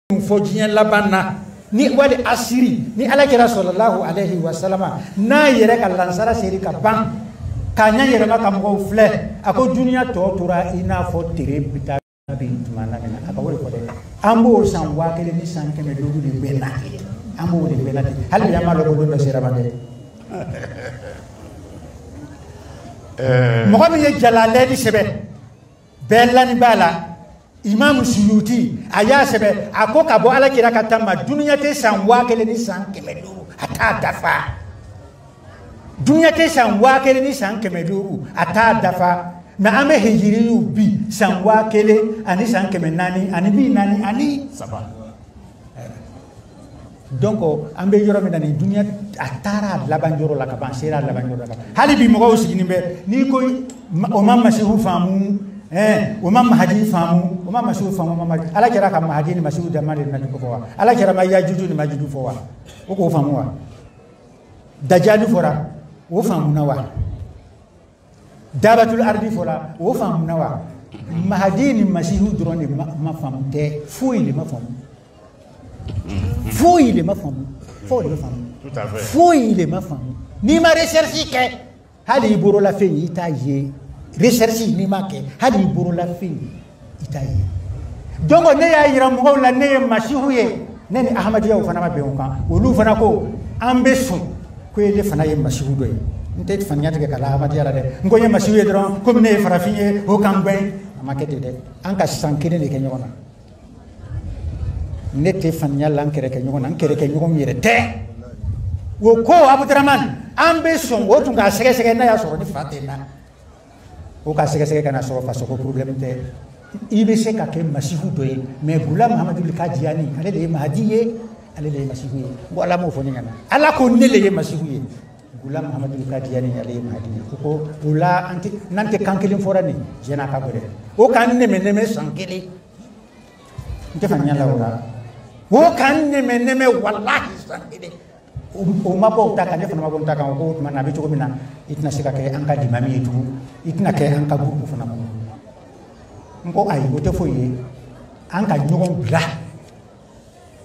Fojien Labana, ni wali asiri, ni alakira sallallahu alayhi wa sallam, na yere ka lansara seri ka ban, kanya yere ma ka mo fle, ako dunia to tura ina fo tere bita bin tumana na aka wori ko de. Ambo san wa kele ni san keme dogu de bena. Ambo de bena. Hal ya ma lo ko do sera bande. Mo ko mi ye jalale di sebe. Bella ni bala. Imam Suyuti aya sebe ako ka bo ala kira katama dunia te san wa kele ni san kemeduru ata dafa dunia te san wa kele ni san kemeduru ata dafa na ame hijiri bi san wa kele ani san kemenani ani bi nani ani saba donc ambe yoro mi dani dunia atara labanjoro la kaban sera labanjoro la hali bi mo ko sigini be ni ko o mamma shehu famu umam mahadi famu umam masu famu mama ala kira ka mahadi ni masu da mali na ko wa ala kira ma ya juju ni majudu fo wa o ko famu wa dajjal fora o famu na wa dabatul ardi fora o famu na wa mahadi ni masihu drone ma famu te fouille ma famu fouille ma famu fouille ma famu tout à fait fouille ma famu ni ma recherche ke hali buru la fe ita ye recherche ni make hali buru la fin itaye dongo ne ya yira mo la ne masihu ye ne ni ahmadiya fana ma be onka olu fana ko ambesu ko ele fana ye masihu do nte fanya te kala ahmadiya la de ngo ye masihu ye dron ko ne farafiye o kan gben amakete de anka sankire ne kenyona ne te fanya lan kere kenyona kere kenyona yere te wo ko abdraman ambesu wo tunga sege sege na ya soro ni fatena o ka sege kana soro faso ko problème te ibc ka ke masihu do mais gula muhammad ibn kadiani ale le mahdiye ale le masihu wala mo foni ngana ala ko ne le masihu gula muhammad ibn kadiani ale mahdiye ko gula anti nante kankelin forani jena ka gode o kan ne me sankeli nte fanya la wala o kan ne me wallahi sankeli o mabo ta kan defana mabo ta kan ko man nabi to mina itna sika ke an ka di mami itu itna ke an ka groupe fana mo ngo ay o te foye an ka nyogon bla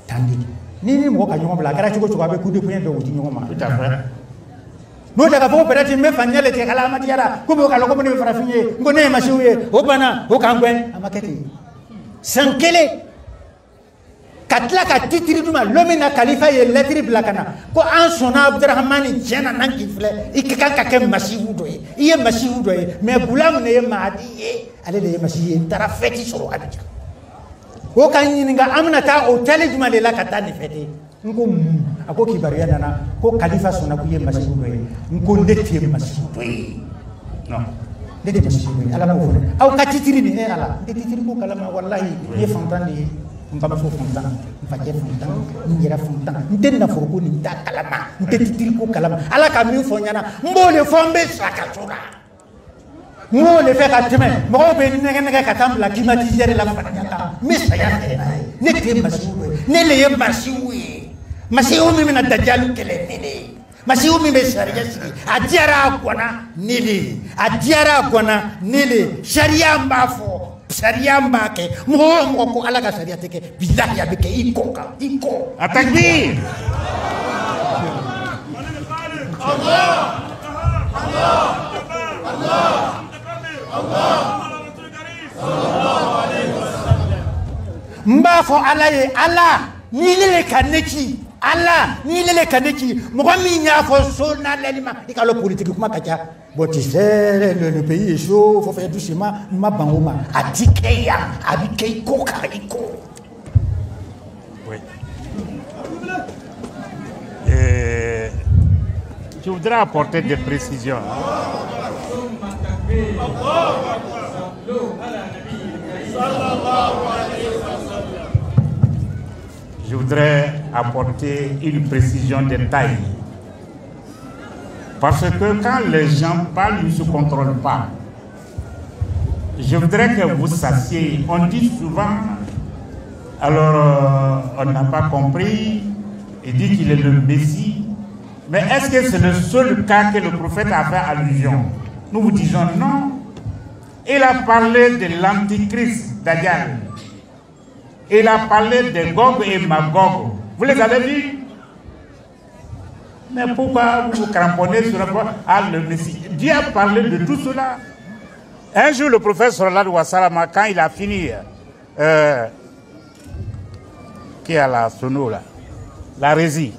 tandi ni mo ka nyogon bla gara chugo chugo be ku de puyen do wuti nyogon ma tout à fait no daga fo perati me fanyale te kala amati yara ko bo kala ko ne fara finye ngo ne mashuye o bana o kan gwen amakete sankele katla ka titiri duma lomina khalifa ye lettre blakana ko an sona abdurrahman jena nan ki fle ikka ka ke masihu do ye masihu do ye mais gulam ne mahdi ye ale de masihi tara feti soro adja ko kan yin nga amna ta o tele duma le la kata ni feti ngo ako kibariya nana ko khalifa sona ku ye masihu do ye ngo ndeti masihu do ye non ndeti masihu do ye ala mo fo aw ka titiri ni ala titiri ko kala ma wallahi ye fantani mbaba fo fontan mfaje fontan njira fontan ndenna forko ni ta kalama ndetitil ko kalama ala ka mi fo nyana mbole fombe saka sura ngole fe ka teme mo be ni ngene ka tambla climatiseur la fa nyata misa ya ne te masiwe ne le ye masiwe mi na dajjal kele nele masiwe mi be sharia si adiara kwana nele sharia mbafo sharia mbake mo ko ala ka sharia teke billahi ya beke iko atakbir Allah mbafo ala ye ala ni le kaneki ala ni le kaneki mo mi nya fo so na lelima ikalo politique kuma kacha boti c'est le pays est chaud faut faire doucement ma banoma atikeya abike koka iko oui je voudrais apporter des précisions. Je voudrais apporter une précision de taille. Parce que quand les gens parlent, ils ne se contrôlent pas. Je voudrais que vous sachiez, on dit souvent, alors on n'a pas compris, il dit qu'il est le Messie, mais est-ce que c'est le seul cas que le prophète a fait allusion? Nous vous disons non. Il a parlé de l'antichrist Dajjal. Il a parlé de Gog et Magog. Vous les avez vus? Mais pourquoi vous vous cramponnez sur le Messie? Dieu a parlé de tout cela. Un jour, le prophète sallallahu alayhi wa sallam, quand il a fini, qui a la sono là, la résie.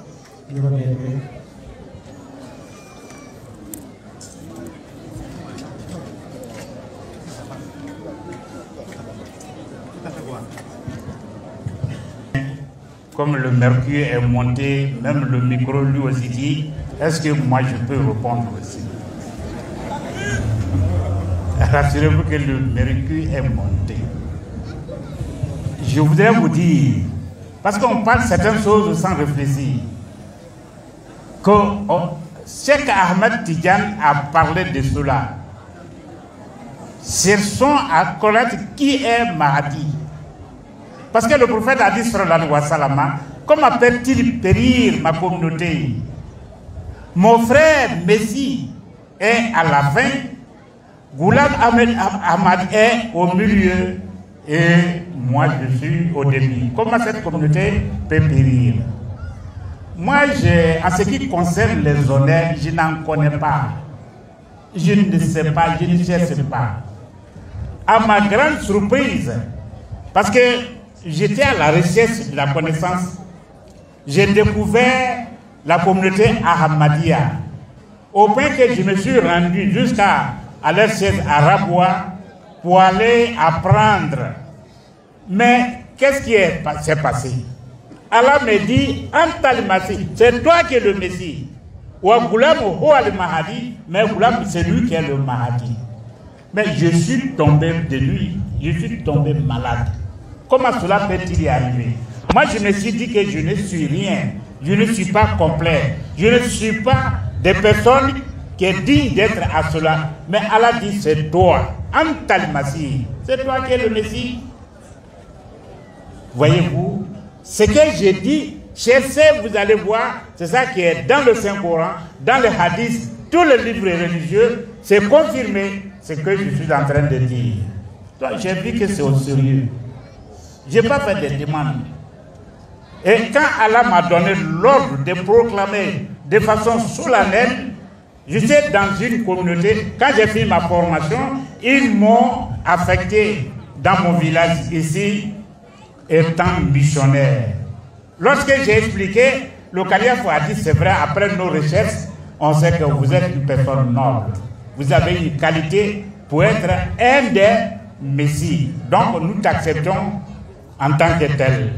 Comme le mercure est monté, même le micro lui aussi dit, est-ce que moi je peux répondre aussi? Rassurez-vous que le mercure est monté. Je voudrais vous dire, parce qu'on parle certaines choses sans réfléchir, que Cheikh Ahmed Tidiane a parlé de cela. Cherchons à connaître qui est Mahdi. Parce que le prophète a dit sallallahu alayhi wa sallam, comment peut-il périr ma communauté? Mon frère Messie est à la fin, Ghulam Ahmad est au milieu et moi je suis au début. Comment cette communauté peut périr? Moi, en ce qui concerne les honneurs, je n'en connais pas. Je ne sais pas, je ne cherche pas. À ma grande surprise, parce que j'étais à la recherche de la connaissance, j'ai découvert la communauté Ahmadiyya, au point que je me suis rendu jusqu'à leur siège à Rabwa pour aller apprendre. Mais qu'est-ce qui s'est passé? Allah me dit, Antal Masih, c'est toi qui es le Messie. Ou Ghulam huwa le Mahdi, mais Ghulam c'est lui qui est le Mahdi. Mais je suis tombé de lui, je suis tombé malade. Comment cela peut-il y arriver? Moi je me suis dit que je ne suis rien, je ne suis pas complet, je ne suis pas des personnes qui est digne d'être à cela. Mais Allah dit c'est toi, Antal Masih, c'est toi qui es le Messie. Voyez-vous, ce que j'ai dit, cherchez, vous allez voir, c'est ça qui est dans le Saint-Coran, dans les hadiths, tous les livres religieux, c'est confirmé ce que je suis en train de dire. Donc j'ai vu que c'est au sérieux. Je n'ai pas fait des demandes. Et quand Allah m'a donné l'ordre de proclamer de façon solennelle, j'étais dans une communauté, quand j'ai fini ma formation, ils m'ont affecté dans mon village ici, étant missionnaire. Lorsque j'ai expliqué, le calife a dit, c'est vrai, après nos recherches, on sait que vous êtes une personne noble. Vous avez une qualité pour être un des messies. Donc nous t'acceptons en tant que tel.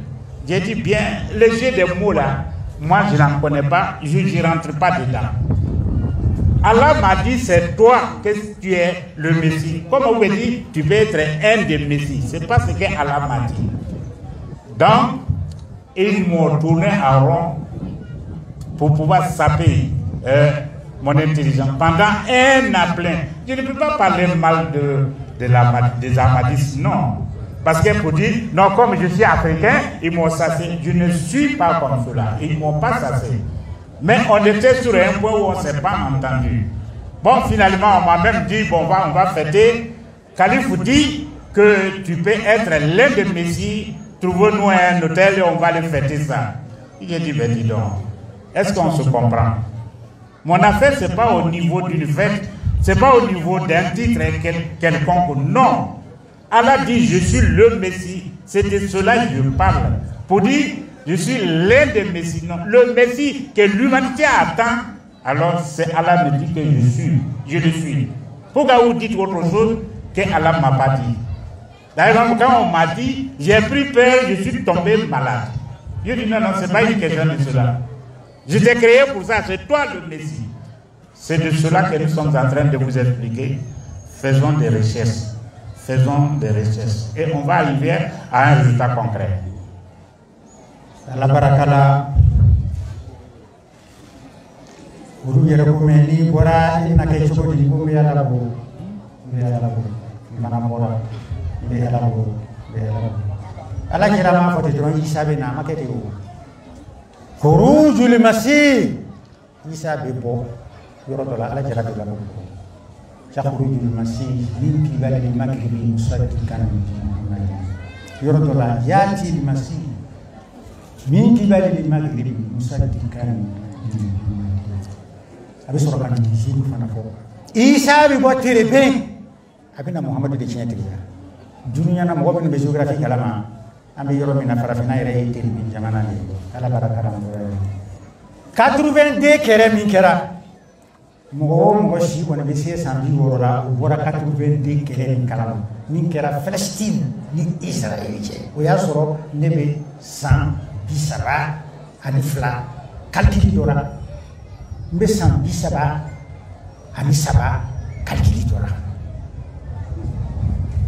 J'ai dit bien, le jeu des mots là, moi je n'en connais pas, je n'y rentre pas dedans. Allah m'a dit, c'est toi que tu es le Messie. Comme on vous dit, tu peux être un des Messies. C'est pas ce que Allah m'a dit. Donc, ils m'ont tourné en rond pour pouvoir saper mon intelligence pendant un an plein. Je ne peux pas parler mal des Ahmadistes, non. Parce que pour dire, non, comme je suis africain, ils m'ont sassé. Je ne suis pas comme cela. Ils ne m'ont pas sassé. Mais on était sur un point où on ne s'est pas entendu. Bon, finalement, on m'a même dit, bon, on va fêter. Calife dit que tu peux être l'un des messies. Trouvons-nous un hôtel et on va aller fêter ça. J'ai dit, ben dis donc, est-ce qu'on se comprend? Mon affaire, ce n'est pas au niveau d'une fête, ce n'est pas au niveau d'un titre quelconque, non. Allah dit, je suis le Messie. C'est de cela que je parle. Pour dire, je suis l'un des Messies. Non, le Messie que l'humanité attend, alors c'est Allah me dit que je le suis. Pourquoi vous dites autre chose que Allah ne m'a pas dit? D'ailleurs, quand on m'a dit, j'ai pris peur, je suis tombé malade. Je dis non, non, ce n'est pas une question de cela. Je t'ai créé pour ça, c'est toi le Messie. C'est de cela que nous sommes en train de vous expliquer. Faisons des recherches. Faisons des recherches. Et on va arriver à un résultat concret. Allah barakala. Uru yere ko meni bora ina kay chogo di ko ya la bo. Ya la bo. Mana bora. Ya la bo. Ya la bo. Allah kira ma fote don Isa be na makete o. Khurujul masih. Isa be bo. Yoro to la Allah kira be la bo. Khurujul masih min qibali al-maghribi musaddiqan bi Yorotola yati masi min kibali maghrib musaddiqan abi sorokan jibu fana fo isa bi botere be abina muhammadu de chiyati dunya na mo ben be geography kalama ambi yoro mina farafina ire yiti min jamana ni ala baraka ram 82 kere min kera mo shi ko ne be se sambi woro la wora 82 kere min kalama min kera Palestine ni Israël je o ya soro ne be 100 ani fla calcul dora mbe 100 ani saba calcul dora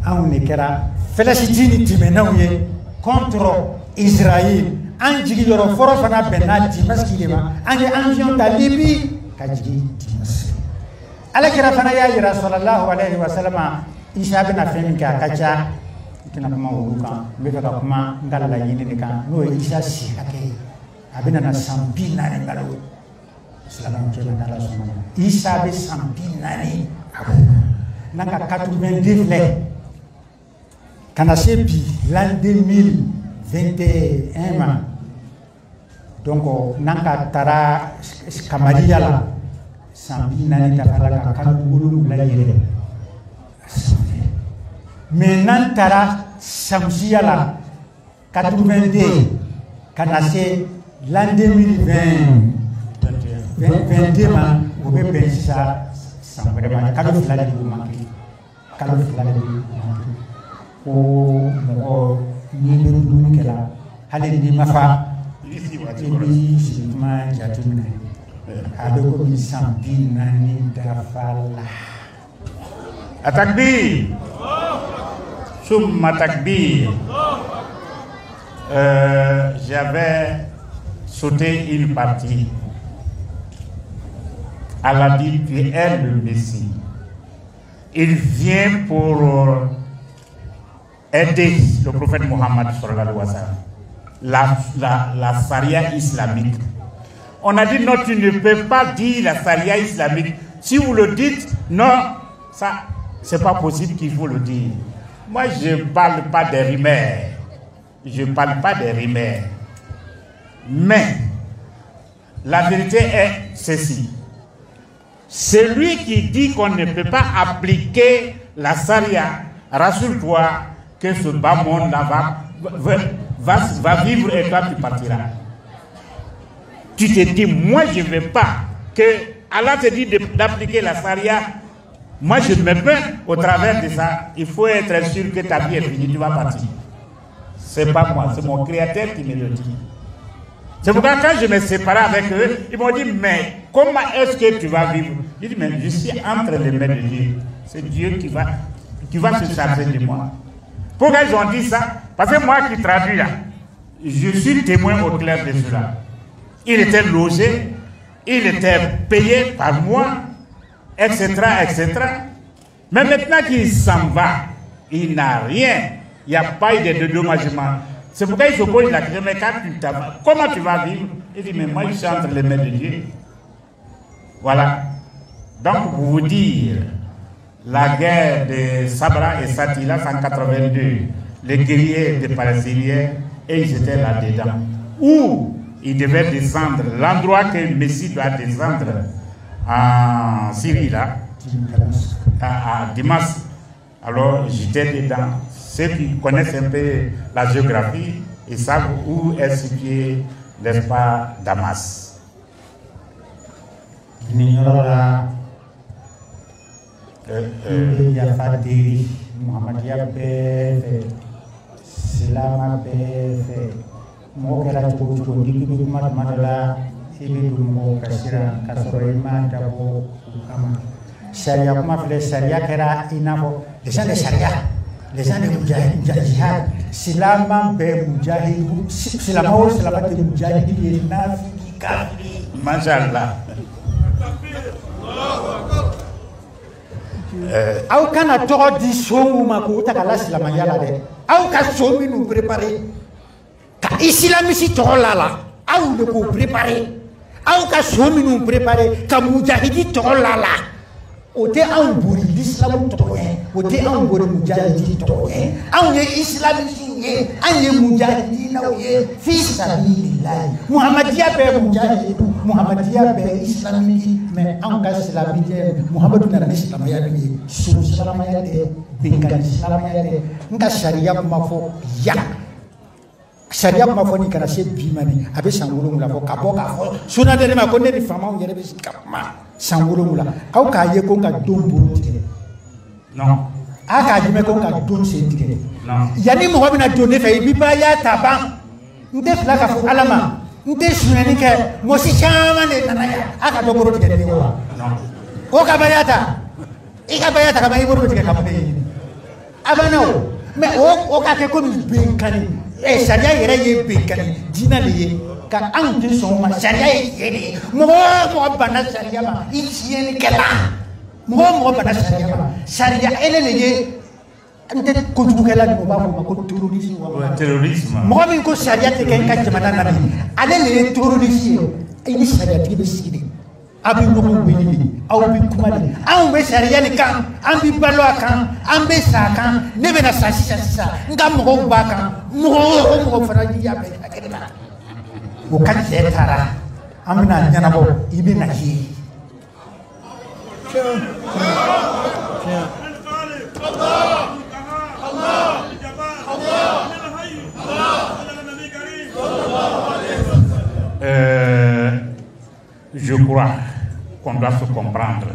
on ne kera Palestine dimenaw ye contre Israël an jigi yoro foro fana benna dimaski de ma an avion da Libye ka jigi dimaski ala kira fana ya yira sallallahu alaihi wasallam isa bina fɛn ka kaca tena kuma olu kan n bɛ fɛ ka kuma n ka laɲini de kan n'o ye isa si hakɛ a bɛ na san 40 ngalo silamɛw cɛ bɛ n'ala sɔnna ma isa bɛ san 40 a bɔ n'an ka 82 filɛ ka na se bi l'an 2021 ma donc n'an ka taara kamaliya la san 40 dafara ka kalo 7 yɛrɛ mais n'an taara Shamsiya la 82 ka na se l'an 2022 ma o bɛ bɛn sisan san wɛrɛ ma kalo 2 de b'u manqué kalo 2 de b'u manqué ko mɔgɔ n'i bɛ dumuni kɛ la hali n'i ma fa i b'i sigi kuma jateminɛ a bɛ komi san 40 dafa la. Atakbir, Summa takbir. J'avais sauté une partie. Allah dit, tu es le Messie. Il vient pour aider le prophète Mohammed sallallahu alayhi wa sallam. La charia islamique. On a dit non, tu ne peux pas dire la charia islamique. Si vous le dites, non, ça, c'est pas possible qu'il faut le dire. Moi, je ne parle pas des rumeurs. Je ne parle pas des rumeurs. Mais, la vérité est ceci. Celui qui dit qu'on ne peut pas appliquer la charia, rassure-toi que ce bas monde-là va vivre et toi tu partiras. Tu te dis, moi je ne veux pas que Allah te dit d'appliquer la charia. Moi je me plains au travers de ça. Il faut être sûr que ta vie est finie, tu vas partir. C'est pas moi, c'est mon créateur qui me le dit. C'est pourquoi quand je me séparais avec eux, ils m'ont dit, mais comment est-ce que tu vas vivre? J'ai dit, mais je suis entre les mains de Dieu. C'est Dieu qui va se charger de moi. Pourquoi ils ont dit ça? Parce que moi qui traduis là, je suis témoin au clair de cela. Il était logé, il était payé par moi, etc., etc. Mais maintenant qu'il s'en va, il n'a rien. Il n'y a pas eu de dédommagement. C'est pourquoi il se pose la question, mais comment tu vas vivre? Il dit, mais moi je suis entre les mains de Dieu. Voilà. Donc pour vous dire, la guerre de Sabra et Satila 182, les guerriers des Palestiniens, et ils étaient là-dedans. Où ils devaient descendre, l'endroit que Messie doit descendre en Syrie, là, à Damas. Alors j'étais dedans. Ceux qui connaissent un peu la géographie, ils savent où est situé, n'est-ce pas, Damas. Sharia kuma filɛ sharia kɛra I n'a fɔ les gens de sharia, les gens de jihad, silaman bɛɛ mujahidu, silama o silama tɛ mujahidi ye nafiki kafiri. Mashallah. Aw kana tɔgɔ di so min ma k'u ta ka la silamaya la dɛ. Aw ka so minnu préparé ka islamisi tɔgɔ la la, aw de k'o préparé. Aw ka so minnu préparé ka mujahidi tɔgɔ la la. o tɛ anw bori l'islam tɔgɔ ye o tɛ anw bori mujahidi tɔgɔ ye anw ye islamisiw ye an ye mujahidinaw ye fi sabilillahi muhamadiya bɛ mujahidu muhamadiya bɛ islamiki mais anw ka silamɛya muhamadu nana ni silamɛya min ye suru silamɛya tɛ bɛnkan silamɛya tɛ n ka sariya kuma fɔ ya sariya kuma fɔ ni kana se bi ma ni a bɛ san 7 fɔ ka bɔ k'a fɔ suna de ma ko ne ni faamaw yɛrɛ bɛ sigi ka kuma san 7 aw k'a ye ko n ka don bolo tigɛ non a k'a jumɛn ko n ka don sen tigɛ yanni mɔgɔ bɛna don ne fɛ i b'i ba y'a ta ban n tɛ fila ka fɔ ala ma n tɛ suɲɛni kɛ mɔsi caman de nana yan a ka dɔ bolo tigɛ ne ye wa o ka ba y'a ta i ka ba y'a ta ka ban i bolo tigɛ ka bɔ ne ye a banna o mais o ka kɛ komi bɛnkanni sariya yɛrɛ ye bɛnkanni diinɛ de ye ka anw tɛ sɔn o ma sariya ye tiɲɛ de ye mɔgɔ o mɔgɔ banna sariya ma i tiɲɛnikɛla mɔgɔ o mɔgɔ banna sariya ma sariya ele de ye n tɛ kojugukɛla de o b'a fɔ o ma ko terrorisme mɔgɔ min ko sariya tɛ kɛ n ka jamana na bi ale de ye terroriste ye i ni sariyatigi bɛ sigi de aw bɛ ɲɔgɔn wele de aw bɛ kuma de anw bɛ sariya nin kan an bɛ balo a kan an bɛ sa a kan ne bɛna sa sisan n ka mɔgɔw b'a kan mɔgɔ o mɔgɔ fana y'a bɛɛ hakili la o ka cɛ taara an bɛna ɲɛnabɔ i bɛ na ye. Je crois qu'on doit se comprendre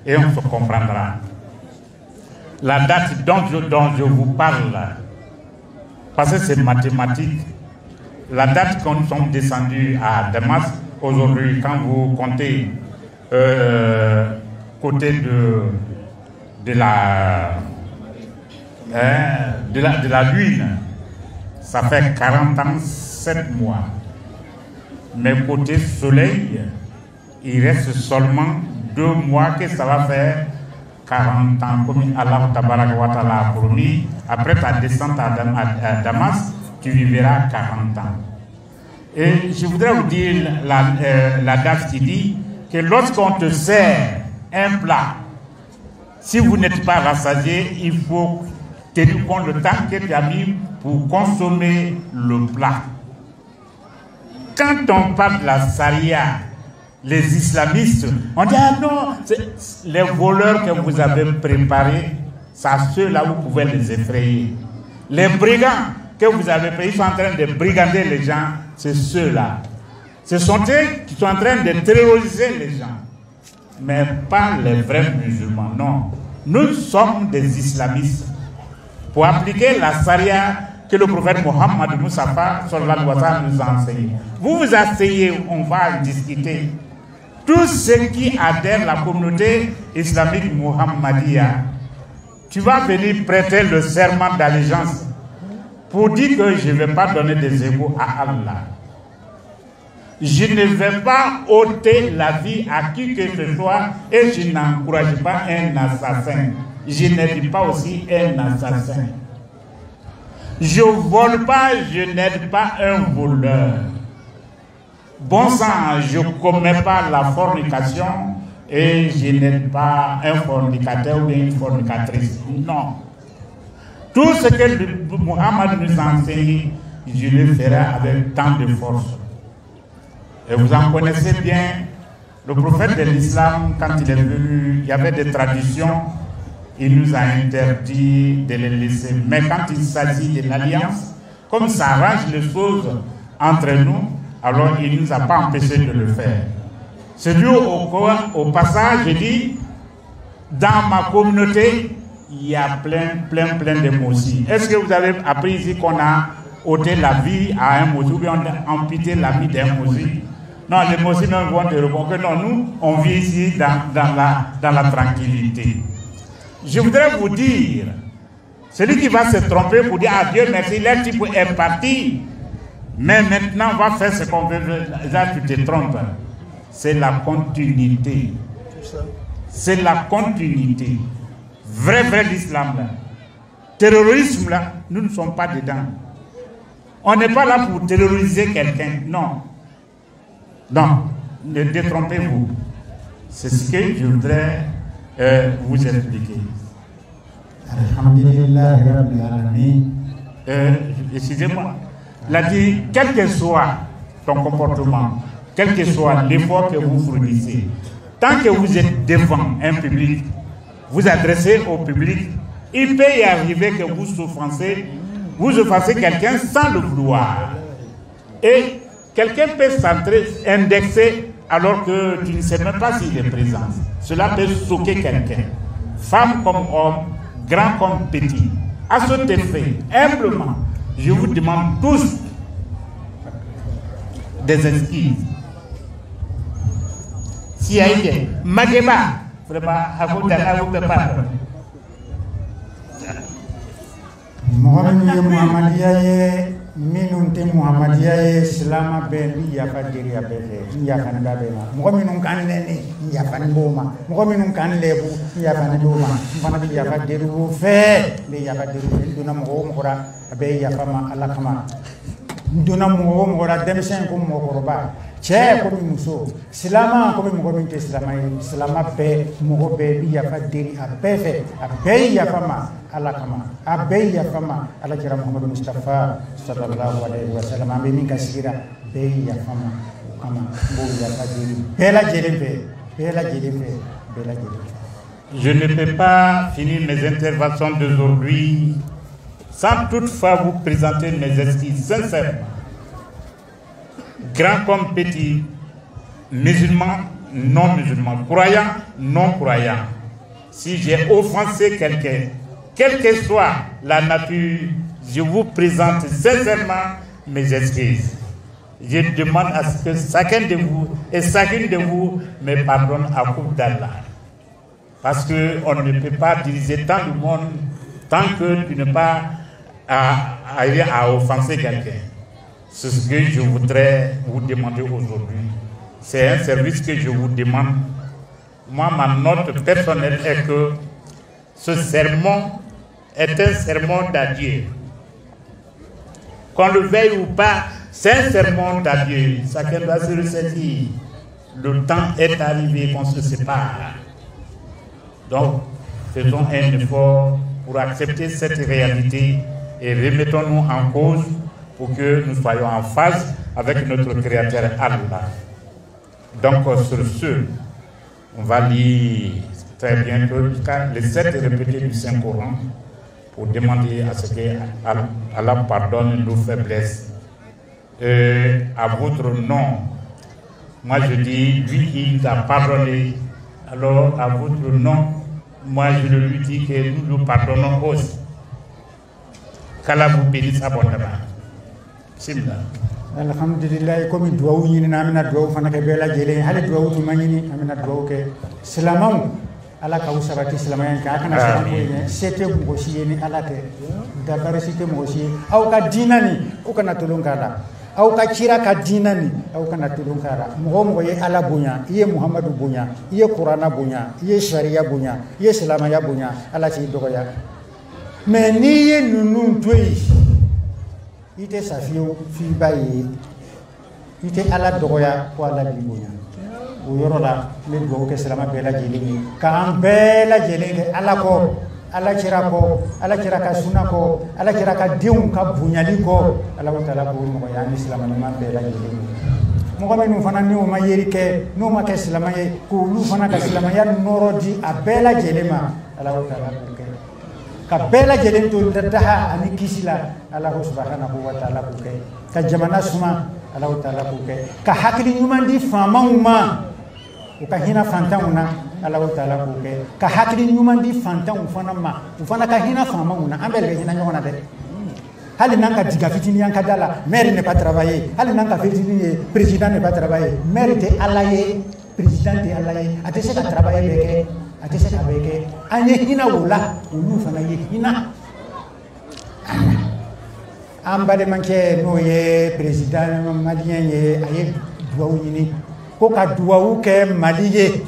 et on se comprendra. La date dont je vous parle, parce que c'est mathématique, la date quand nous sommes descendus à Damas, aujourd'hui, quand vous comptez côté de la lune, ça fait 40 ans, 7 mois. Mais côté soleil, il reste seulement 2 mois que ça va faire 40 ans, comme Allah Tabaraka wa Ta'ala a promis. Après ta descente à Damas, tu vivras 40 ans. Et je voudrais vous dire la date qui dit que lorsqu'on te sert un plat, si vous n'êtes pas rassasié, il faut tenir compte du temps que tu as mis pour consommer le plat. Quand on parle de la Sharia, les islamistes, on dit ah non, les voleurs que vous avez préparés, c'est ceux-là vous pouvez les effrayer. Les brigands que vous avez pris, ils sont en train de brigander les gens, c'est ceux-là. Ce sont eux qui sont en train de terroriser les gens, mais pas les vrais musulmans, non. Nous sommes des islamistes. Pour appliquer la Sharia que le prophète Mohammed Moustapha sallallahu alayhi wa sallam nous a enseigné. Vous vous asseyez, on va discuter. Tous ceux qui adhèrent à la communauté islamique Muhammadiyya, tu vas venir prêter le serment d'allégeance pour dire que je ne vais pas donner des égaux à Allah. Je ne vais pas ôter la vie à qui que ce soit et je n'encourage pas un assassin. Je ne dis pas aussi un assassin. Je ne vole pas, je n'aide pas un voleur. Bon sang, je ne commets pas la fornication et je n'aide pas un fornicateur ou une fornicatrice. Non. Tout ce que Mohammed nous enseigne, je le ferai avec tant de force. Et vous en connaissez bien, le prophète de l'islam, quand il est venu, il y avait des traditions, il nous a interdit de les laisser. Mais quand il s'agit de l'alliance, comme ça arrange les choses entre nous, alors il ne nous a pas empêché de le faire. C'est dû au passage, je dis, dans ma communauté, il y a plein de moussis. Est-ce que vous avez appris ici qu'on a ôté la vie à un moussi ou bien on a amputé la vie d'un moussi? Non, les moussis même vont te répondre que non, nous, on vit ici dans la tranquillité. Je voudrais vous dire, celui qui va se tromper pour dire ah Dieu merci, leur type est parti, mais maintenant on va faire ce qu'on veut, là tu te trompes. C'est la continuité. C'est la continuité. Vrai l'islam là. Terrorisme là, nous ne sommes pas dedans. On n'est pas là pour terroriser quelqu'un, non. Non, ne détrompez-vous. C'est ce que je voudrais vous expliquer. Alhamdulillah Rabbil Alamin. Excusez-moi. Il a dit, quel que soit ton comportement, quel que soit l'effort que vous fournissez, tant que vous êtes devant un public, vous adressez au public, il peut y arriver que vous offensez quelqu'un sans le vouloir. Et quelqu'un peut s'indexer alors que tu ne sais même pas s'il est présent. Cela peut choquer quelqu'un, femme comme homme, grand comme petit. À cet effet, humblement, je vous demande tous des excuses. Si il y a eu Mageba, vraiment, à vous de pardon. Mohamed Muhammadiya minun te Muhammadiya Islam ben ya fadiri ya bebe ya kanada be mo minun kan leni ya fan boma mo minun kan lebu ya fan boma fana bi ya fadiru fe be ya fadiru duna mo ra be ya fama ala kama duna mo ra demsen ko mo korba che ko mi muso silama ko mi mo min te silama be mo be bi ya fadiri a bebe a be ya fama ala kama abe ya fama ala kira Muhammad Mustafa sallallahu alaihi wasallam ambe min kasira be ya fama kama bo ya fadiri bela jelembe. Je ne peux pas finir mes interventions d'aujourd'hui sans toutefois vous présenter mes excuses sincères. Grand comme petit, musulmans, non musulmans, croyants, non croyants. Si j'ai offensé quelqu'un, quelle que soit la nature, je vous présente sincèrement mes excuses. Je demande à ce que chacun de vous et chacune de vous me pardonne à cause d'Allah. Parce qu'on ne peut pas diriger tant de monde tant que tu n'es pas arrivé à offenser quelqu'un. C'est ce que je voudrais vous demander aujourd'hui. C'est un service que je vous demande. Moi, ma note personnelle est que ce sermon est un sermon d'adieu. Qu'on le veuille ou pas, c'est un sermon d'adieu. Chacun doit se ressentir. Le temps est arrivé qu'on se sépare. Donc, faisons un effort pour accepter cette réalité et remettons-nous en cause pour que nous soyons en phase avec notre Créateur Allah. Donc, sur ce, on va lire très bientôt les 7 répétés du Saint-Coran pour demander à ce que Allah pardonne nos faiblesses. À votre nom, moi je dis, lui qui nous a pardonné, alors à votre nom, moi je lui dis que nous nous pardonnons aussi. Qu'Allah vous bénisse abondamment. Alhamdulillah, comme doit y namina doit fana ke bela jele hali doit tu manini amina doit ke salamam ala ka usabati salamayan ka kana salam ko sete ko siyeni ala ke da barisite mo si au ka dinani o kana tulun kala au ka kira ka dinani au kana tulun kala mo ye ala bunya ye Muhammadu bunya ye Qur'ana bunya ye sharia bunya ye salamaya bunya ala ci dogoya mais ni ye nunu toyi ite safiyo fi baye ite ala dogoya ko ala bibonya o yoro la le do ke salama bela jeli ka am bela jeli ala ko ala kira ka sunna ko ala kira ka diun ka bunyali ko ala taala ko mo ya ni salama man bela jeli mo ko men fana ni o ma yeri ke no ma ke salama ye ko lu fana ka salama ya norodi a bela jeli ma ala taala ko ke ka bela jelen to dataha ani kisila Allah subhanahu wa ta'ala ko ke ka jamana suma Allah ta'ala ko ke ka hakili nyuma di famama o ka hina fantauna Allah ta'ala ko ke ka hakili nyuma di fantan fana ma fana ka hina famama ambele hina nyona de hali nanga diga fitini yanka dala maire ne pas travailler hali nanga fitini président ne pas travailler maire te Allah ye président te Allah ye atese ka travailler beke atese ka beke anye hina wula ulu fana ye hina ambale manke no ye président malien ye aye duwawu nyini ko ka duwawu ke maliye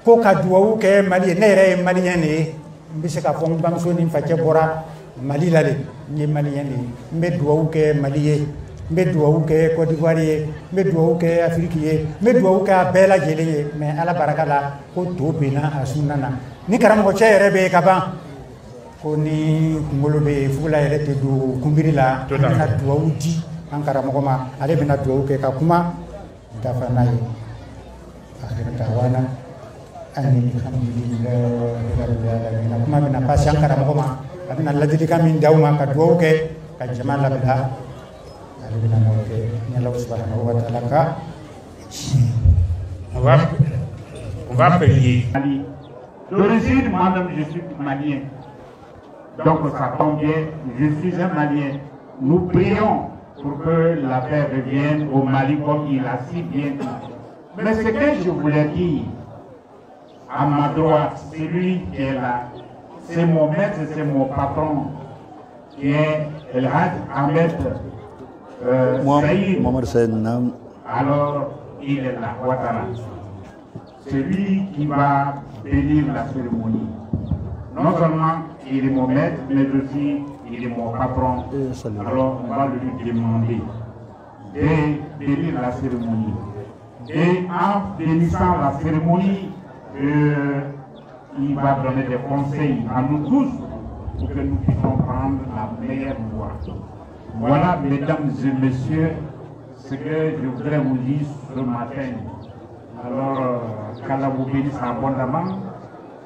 ko ka duwawu ke maliye ne re malien ne mbise ka fon bamso ni fache bora mali lale ni malien ne mbe duwawu ke maliye me duwawu kɛ Côte d'Ivoire ye me duwawu kɛ Afrique ye me duwawu kɛ a bɛɛ lajɛlen ye mais ala baraka la ko to benna a sunna na ni karamɔgɔ cɛ yɛrɛ bɛ ka ban ko ni kunkolo bɛ fugula yɛrɛ tɛ don kunbiri la an bɛna duwawu di an karamɔgɔ ma ale bɛna duwawu kɛ ka kuma dafa n'a ye akhir da'wana ani alhamdulillah rabbil alamin kuma bɛna pasi an karamɔgɔ ma a bɛna ladilikan min d'aw ma ka duwawu kɛ ka jama labila ale bɛna n'aw kɛ ni Ala subhanahu wa ta'ala ka on va prier. D'origine, moi-même, je suis malien. Donc ça tombe bien, je suis un malien. Nous prions pour que la paix revienne au Mali comme il a si bien dit. Mais ce que je voulais dire à ma droite, celui qui est là, c'est mon maître, c'est mon patron, qui est El Hadj Ahmed Saïd. Alors, il est là, Ouattara. C'est lui qui va bénir la cérémonie. Non seulement il est mon maître, mais aussi il est mon patron. Alors on va lui demander de bénir la cérémonie. Et en bénissant la cérémonie, il va donner des conseils à nous tous pour que nous puissions prendre la meilleure voie. Voilà, mesdames et messieurs, ce que je voudrais vous dire ce matin. Alors, qu'Allah vous bénisse abondamment,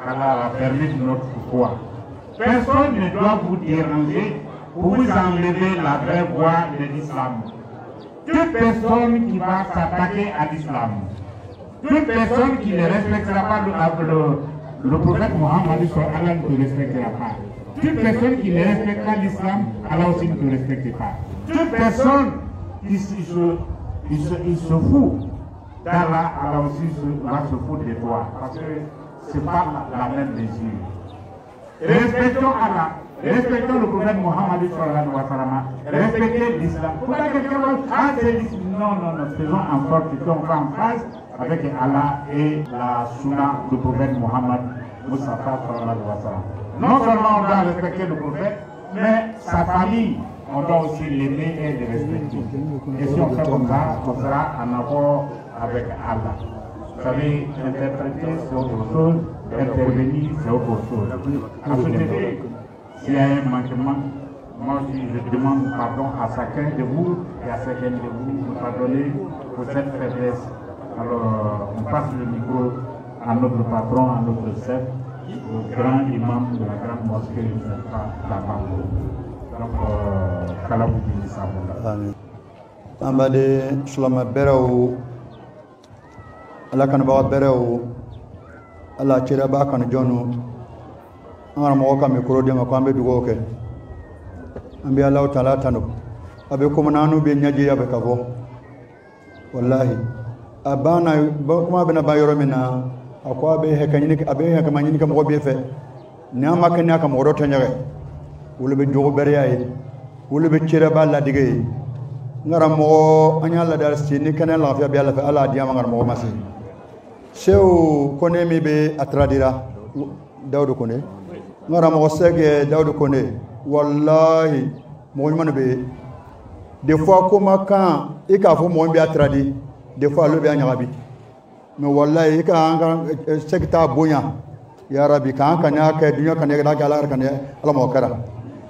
qu'Allah permette notre foi. Personne ne doit vous déranger pour vous enlever la vraie voie de l'islam. Toute personne qui va s'attaquer à l'islam, toute personne qui ne respectera pas le prophète Mohammed, Allah ne te respectera pas. Toute personne qui ne respecte pas l'islam, Allah aussi ne te respecte pas. Toute personne qui se fout d'Allah, Allah aussi va se foutre de toi, parce que ce n'est pas la même mesure. Respectons Allah, respectons le prophète Mohammed, respectons l'islam. Pourquoi quelqu'un va dire non, faisons en sorte qu'on va en phase avec Allah et la sunna du prophète Mohammed. Non seulement on doit respecter le prophète, mais sa famille, on doit aussi l'aimer et le respecter. Et si on fait comme ça, on sera en accord avec Allah. Vous savez, interpréter c'est autre chose, intervenir c'est autre chose. À ce niveau, s'il y a un manquement, moi aussi je demande pardon à chacun de vous et à chacun de vous de pardonner pour cette faiblesse. Alors, on passe le micro à notre patron, à notre chef, au grand imam de la grande mosquée de là-bas. Donc, qu'Allah vous bénisse abondamment. Amade Sulama Berao, Allah Kanaba Berao, Allah Chiraba Kan Jono, Aramoka Mikro de Makambe Dugoke, Ambi Allah Talatano, Abe Komananu Benyaji Abekavo, Wallahi, Abana Bokma Benabayoromina. Akwa be hekanyini abe hekamanyini kam gobe fe nyama kanya kam woro tanyare wulbe jogo beriyayi wulbe cire balla digay ngaram mo anyalla dar sini kana la fi be ala fe ala diama ngaram mo masi sew kone mi be atradira dawdo kone ngaram mo sege dawdo kone wallahi mo man be des fois comme quand e ka fo mo be atradi des fois le be anyarabi mais wallahi ka anga sekta bonya ya rabbi ka nya ka dunya kan ya da ala kan ya ala mo kara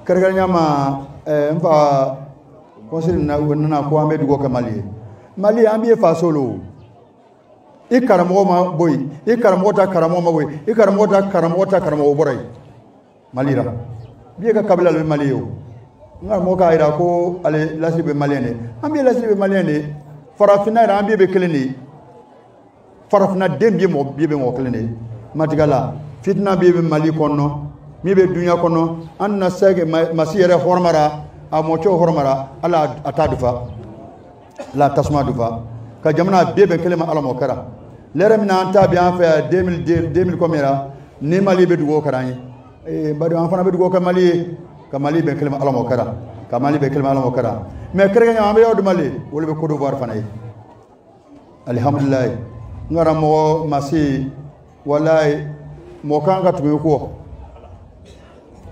kar nyama mfa konsil na wonna ko ame dugo ka mali ambi fa solo e karamo ma boy e karamo ta karamo ma boy e karamo ta karamo boray malira biye ka kabila le mali yo ngar mo ka ira ko ale lasribe maliene ambi lasribe maliene farafina ira ambi be keleni farafna dembi mo bibe mo klene matigala fitna bibe mali konno mibe dunya konno anna sege masiyere hormara amocho hormara ala atadufa la tasma dufa ka jamna bibe kelema ala mo kara lere mina anta bi an fa 2000 komera ni mali be dugo karani e badu an fana be dugo ka mali be kelema ala mo kara ka mali be kelema ala mo kara mais kere nya ambe yodu mali wala be ko do war fana alhamdulillah ngara mo masi wallahi mo kanga tumi ko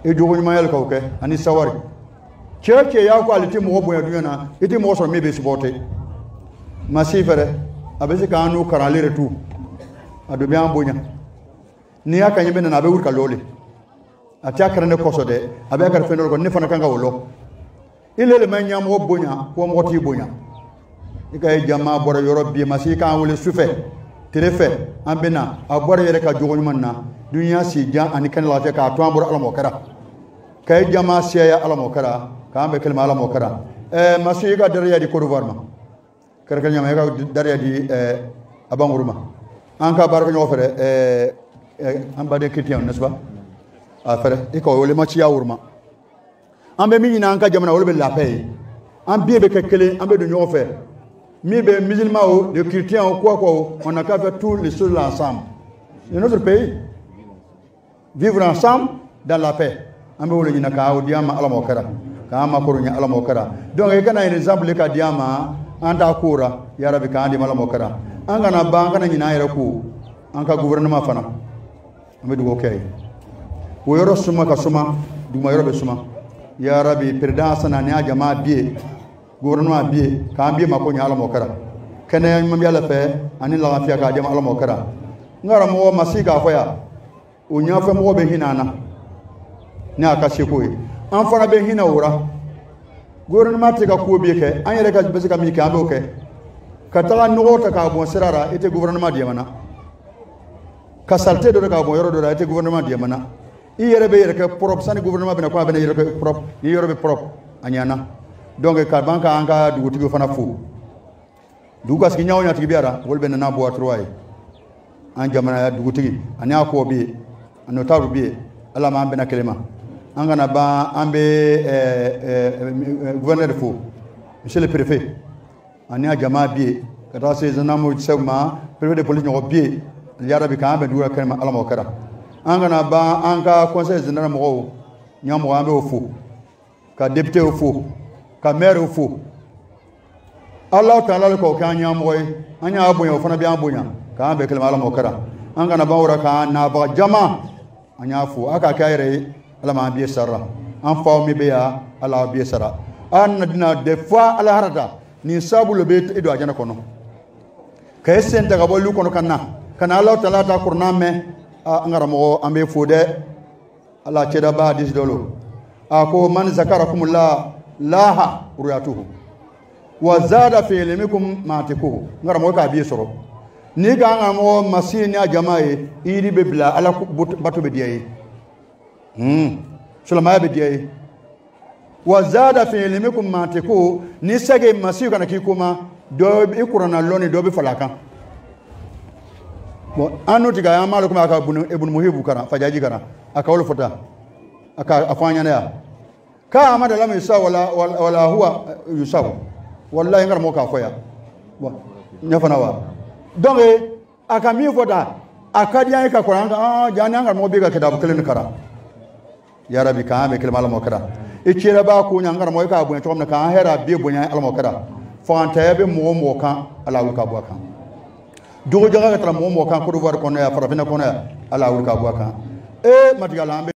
e jogo nyuma yel kawke ani sawari church ya ko aliti mo boya duniya iti mo so me be supporté masifere abesi kanu karalire tu adu bi ambonya ni aka nyebe na be wurka lole atia karane koso de abe kar fenol ko ne fana kanga wolo ile le manya mo bonya ko mo ti bonya ikay jama boro yoro bi masika wole sufe telefe ambena abore yere ka jogo nyumanna duniya si ja ani kan la ka to amboro alamo kara kay jama siya alamo kara ka ambe kelma alamo kara masika dariya di ko ma kar kal nyama ka dariya di abanguruma anka baraka nyo fere ambade kitiyan n'est-ce pas afere iko wole ma ci yawurma ambe mi nyina anka jamana wole be la paix ambe be kekele ambe de nyo fe mi be musulman ou les chrétiens ou quoi on a qu'à faire tous les choses ensemble dans notre pays vivre ensemble dans la paix ambe wole nyina ka o diama ala mo kara ka ma ko nya ala mo kara donc e kana un exemple ka diama anda kura ya rabbi ka andi mala mo kara anga na ba kana nyina yere ko anka gouvernement fana ambe dugo kay wo yoro suma ka suma duma yoro be suma ya rabbi président na nya jama bié gouvernement bié ka bié mako nya ala mo kara kene mam yalla fe ani la fiya ka jama ala mo kara ngara mo masika foya o nya fe mo be hinana ni aka sheko an fara be hina wura gouvernement te ka ko bié ke an yere ka be ka mi ka ambe ke ka tala no ta ka bon sirara ite gouvernement di mana ka salte do ka bon yoro do ite gouvernement di mana i yere be yere ke propre sani gouvernement bena ko bena yere ke propre ni yoro be propre anyana donc ka banka anga du tigo fana fu du gas ki nyawnya tigi biara wol ben na bo atroy an jamana du tigi anya ko bi an taru bi ala ma bena kelema anga na ba ambe gouverneur fu monsieur le préfet anya jama bi kata se zanamo sema préfet de police nyoko bi yarabi ka ambe du kelema ala mo kara anga na ba anga conseil général mo nyamo ambe ofu ka député ofu ka maire ofu Allah ta'ala ko ka nyamo anya abunya ofana bi abunya ka ambe kelma ala mo kara anga na ba ora ka na ba jama anya fu aka kaire ala ma bi sarra an fa mi be ya ala bi sarra an dina des fois ala harata ni sabu le be edo ajana kono ka senta ka bolu kono kana Allah ta'ala ta kurna me angara mo ambe fude ala ceda ba dis dolo ako man zakarakumullah laha ruyatuhu wa zada fi ilmikum matiku ngara mo ka bi soro ni ga ngara mo masini a jamae iri be bla ala batu be diye sulama be diye wa zada fi ilmikum matiku ni sage masiu kana ki kuma do bi qur'ana loni do bi falaka bon anu tiga ya malu kuma aka ibn muhibu kana fajaji kana aka wala fota aka afanya na ka amada lam yusa wala huwa yusaw wallahi ngar mo ka foya bon nyafana wa donc aka mi fota aka dia ka qur'an jani ngar mo be ka kidabu kelen kara ya rabbi ka me kelma mo kara e chira ba ko ngar mo ka bu to ka hera be bu nya al mo kara fo anta be mo kan ala ka bu kan dogo jaga tra mo kan ko do war ko ya farafina ko ya ala wurka bu kan e matiga lambe